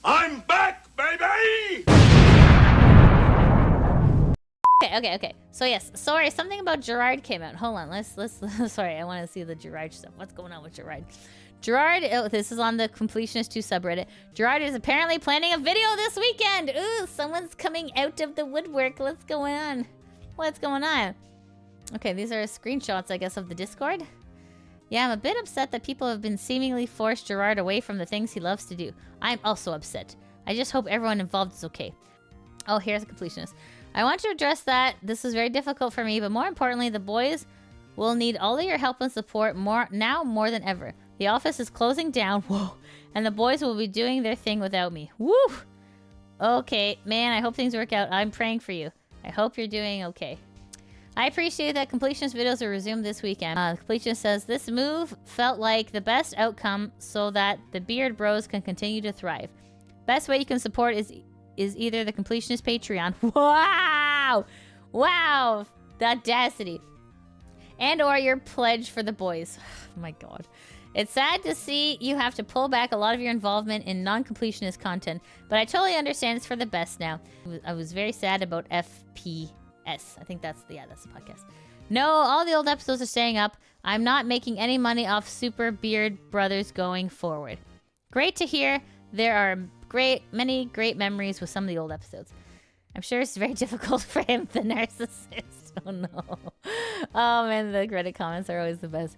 I'm back, baby! Okay. So yes, sorry, something about Jirard came out. Hold on, let's sorry, I want to see the Jirard stuff. What's going on with Jirard? Jirard, oh, this is on the Completionist 2 subreddit. Jirard is apparently planning a video this weekend. Ooh, someone's coming out of the woodwork. What's going on? What's going on? Okay, these are screenshots, I guess, of the Discord. Yeah, I'm a bit upset that people have been seemingly forced Jirard away from the things he loves to do. I'm also upset. I just hope everyone involved is okay. Oh, here's a Completionist. I want to address that. This is very difficult for me, but more importantly, the boys will need all of your help and support more than ever. The office is closing down. Whoa. And the boys will be doing their thing without me. Woo! Okay, man, I hope things work out. I'm praying for you. I hope you're doing okay. I appreciate that Completionist videos are resumed this weekend. Completionist says, this move felt like the best outcome so that the Beard Bros can continue to thrive. Best way you can support is either the Completionist Patreon. Wow! Wow! The audacity. And or your pledge for the boys. Oh my god. It's sad to see you have to pull back a lot of your involvement in non-completionist content, but I totally understand it's for the best now. I was very sad about FPS. I think that's the podcast. No, all the old episodes are staying up. I'm not making any money off Super Beard Brothers going forward. Great to hear. There are many great memories with some of the old episodes. I'm sure it's very difficult for him, the narcissist. Oh no. Oh man, the Reddit comments are always the best.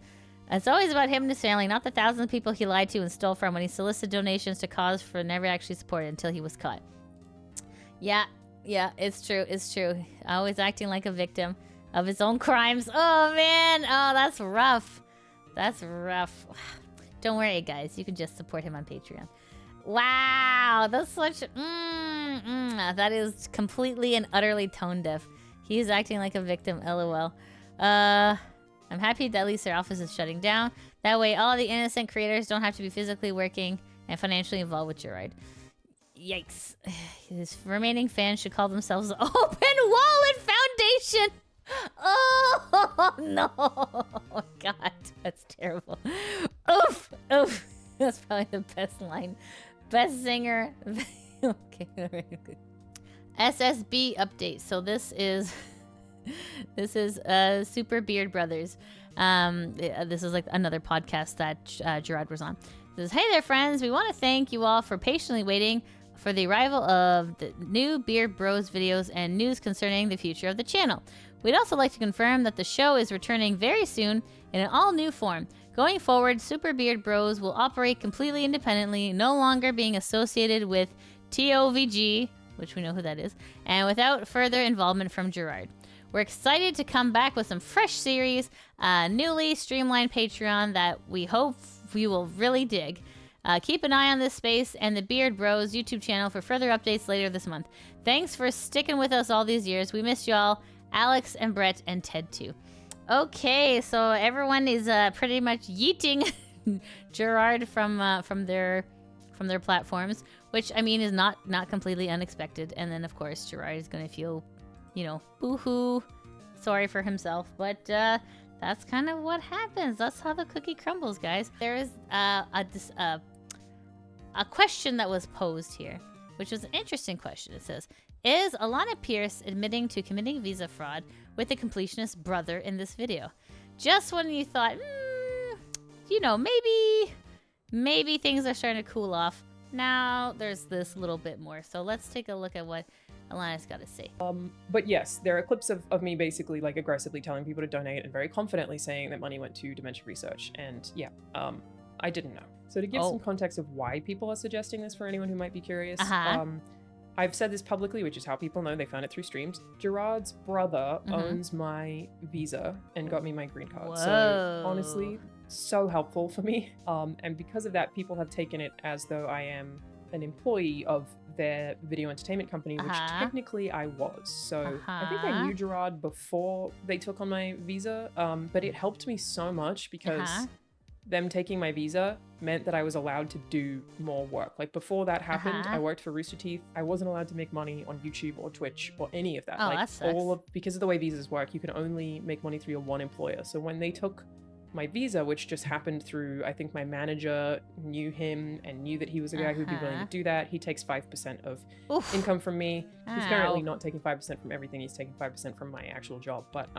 It's always about him and his family, not the thousands of people he lied to and stole from when he solicited donations to cause for never actually supported until he was caught. Yeah, it's true. Always acting like a victim of his own crimes. Oh man, oh that's rough. Don't worry guys, you can just support him on Patreon. Wow, that's such... that is completely and utterly tone deaf. He's acting like a victim, lol. I'm happy that at least their office is shutting down. That way all the innocent creators don't have to be physically working and financially involved with Jirard. Yikes. His remaining fans should call themselves Open Wallet Foundation! Oh, no! Oh, God, that's terrible. Oof! That's probably the best line. Best singer. Okay. SSB update. So this is Super Beard Brothers. This is like another podcast that Jirard was on. It says, hey there friends, we want to thank you all for patiently waiting for the arrival of the new Beard Bros videos and news concerning the future of the channel. We'd also like to confirm that the show is returning very soon in an all new form. Going forward, Super Beard Bros will operate completely independently, no longer being associated with TOVG, which we know who that is, and without further involvement from Jirard. We're excited to come back with some fresh series, newly streamlined Patreon that we hope you will really dig. Keep an eye on this space and the Beard Bros YouTube channel for further updates later this month. Thanks for sticking with us all these years. We miss y'all, Alex and Brett and Ted too. Okay, so everyone is pretty much yeeting Jirard from their platforms, which I mean is not completely unexpected. And then of course Jirard is gonna feel, boo-hoo, sorry for himself. But that's kind of what happens. That's how the cookie crumbles, guys. There is a question that was posed here, which was an interesting question. It says, is Allanah Pierce admitting to committing visa fraud with the Completionist brother in this video? Just when you thought, maybe things are starting to cool off, now there's this little bit more. So let's take a look at what Allannah's got to say. But yes, there are clips of me basically like aggressively telling people to donate and very confidently saying that money went to dementia research. And yeah, I didn't know. So to give some context of why people are suggesting this for anyone who might be curious, I've said this publicly, which is how people know. They found it through streams. Jirard's brother owns my visa and got me my green card. Whoa. So honestly, so helpful for me. And because of that, people have taken it as though I am an employee of their video entertainment company, which technically I was. So I think I knew Jirard before they took on my visa, but it helped me so much because them taking my visa meant that I was allowed to do more work. Like before that happened, I worked for Rooster Teeth. I wasn't allowed to make money on YouTube or Twitch or any of that. Oh, that sucks. Because of the way visas work, you can only make money through your one employer. So when they took my visa, which just happened through, I think my manager knew him and knew that he was a guy who'd be willing to do that. He takes 5% of income from me. He's currently not taking 5% from everything. He's taking 5% from my actual job. But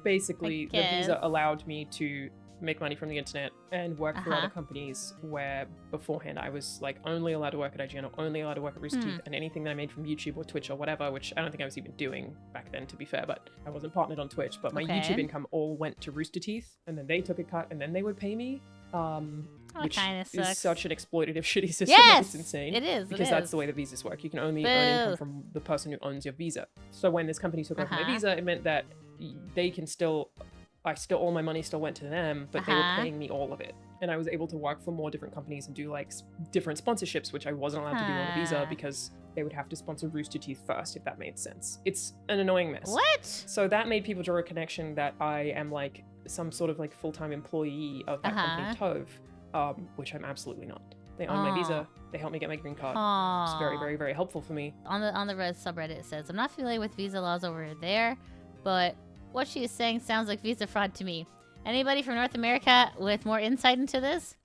basically, the visa allowed me to make money from the internet and work for other companies, where beforehand I was like only allowed to work at IGN or only allowed to work at Rooster Teeth, and anything that I made from YouTube or Twitch or whatever, which I don't think I was even doing back then, to be fair, but I wasn't partnered on Twitch, but my YouTube income all went to Rooster Teeth, and then they took a cut and then they would pay me, which is such an exploitative shitty system. It's insane. It is. Because that's the way the visas work. You can only earn income from the person who owns your visa. So when this company took over my visa, it meant that they can still all my money still went to them, but they were paying me all of it. And I was able to work for more different companies and do like different sponsorships, which I wasn't allowed to do on a visa because they would have to sponsor Rooster Teeth first, if that made sense. It's an annoying mess. What? So that made people draw a connection that I am like some sort of like full-time employee of that company, Tove, which I'm absolutely not. They own my visa. They helped me get my green card. It's very, very, very helpful for me. On the Red subreddit, it says, I'm not familiar with visa laws over there, but what she is saying sounds like visa fraud to me. Anybody from North America with more insight into this?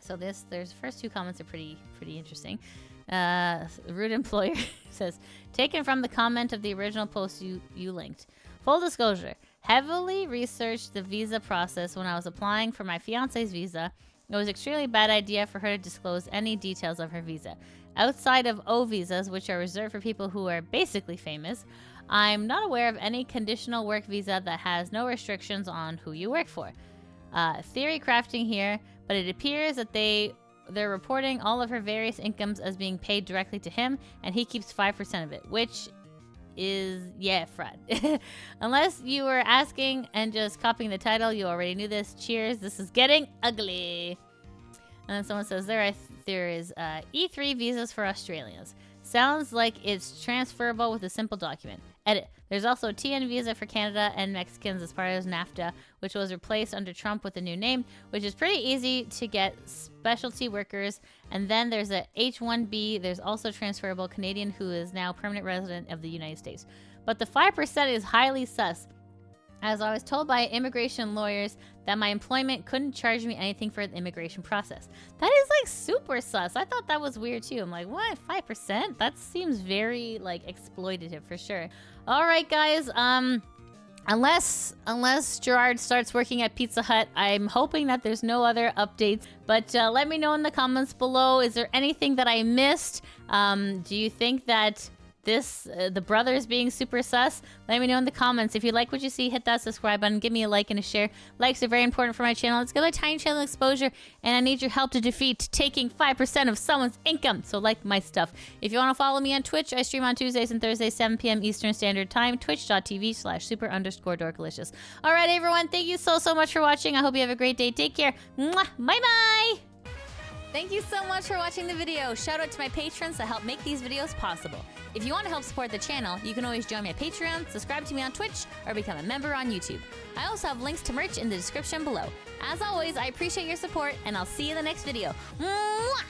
So there's first two comments are pretty interesting. Rude employer says, taken from the comment of the original post you linked. Full disclosure, heavily researched the visa process when I was applying for my fiance's visa. It was extremely bad idea for her to disclose any details of her visa. Outside of O visas, which are reserved for people who are basically famous, I'm not aware of any conditional work visa that has no restrictions on who you work for. Theory crafting here, but it appears that they're reporting all of her various incomes as being paid directly to him, and he keeps 5% of it, which is, fraud. Unless you were asking and just copying the title, you already knew this. Cheers, this is getting ugly. And then someone says, there is E3 visas for Australians. Sounds like it's transferable with a simple document. Edit. There's also a TN visa for Canada and Mexicans as part of NAFTA, which was replaced under Trump with a new name, which is pretty easy to get specialty workers. And then there's a H-1B. There's also transferable Canadian who is now permanent resident of the United States. But the 5% is highly sus, as I was told by immigration lawyers that my employment couldn't charge me anything for the immigration process. That is like super sus. I thought that was weird too. I'm like, what, 5%? That seems very like exploitative for sure. All right, guys. Unless Jirard starts working at Pizza Hut, I'm hoping that there's no other updates. But let me know in the comments below. Is there anything that I missed? Do you think that the brothers being super sus? Let me know in the comments. If you like what you see, hit that subscribe button, give me a like and a share. Likes are very important for my channel. Let's get a tiny channel exposure, and I need your help to defeat taking 5% of someone's income. So like my stuff. If you want to follow me on Twitch, I stream on Tuesdays and Thursdays, 7 p.m. Eastern Standard Time, twitch.tv/super_dorkalicious. All right, everyone. Thank you so much for watching. I hope you have a great day. Take care. Mwah. Bye-bye. Thank you so much for watching the video. Shout out to my patrons that help make these videos possible. If you want to help support the channel, you can always join me at Patreon, subscribe to me on Twitch, or become a member on YouTube. I also have links to merch in the description below. As always, I appreciate your support, and I'll see you in the next video. Mwah!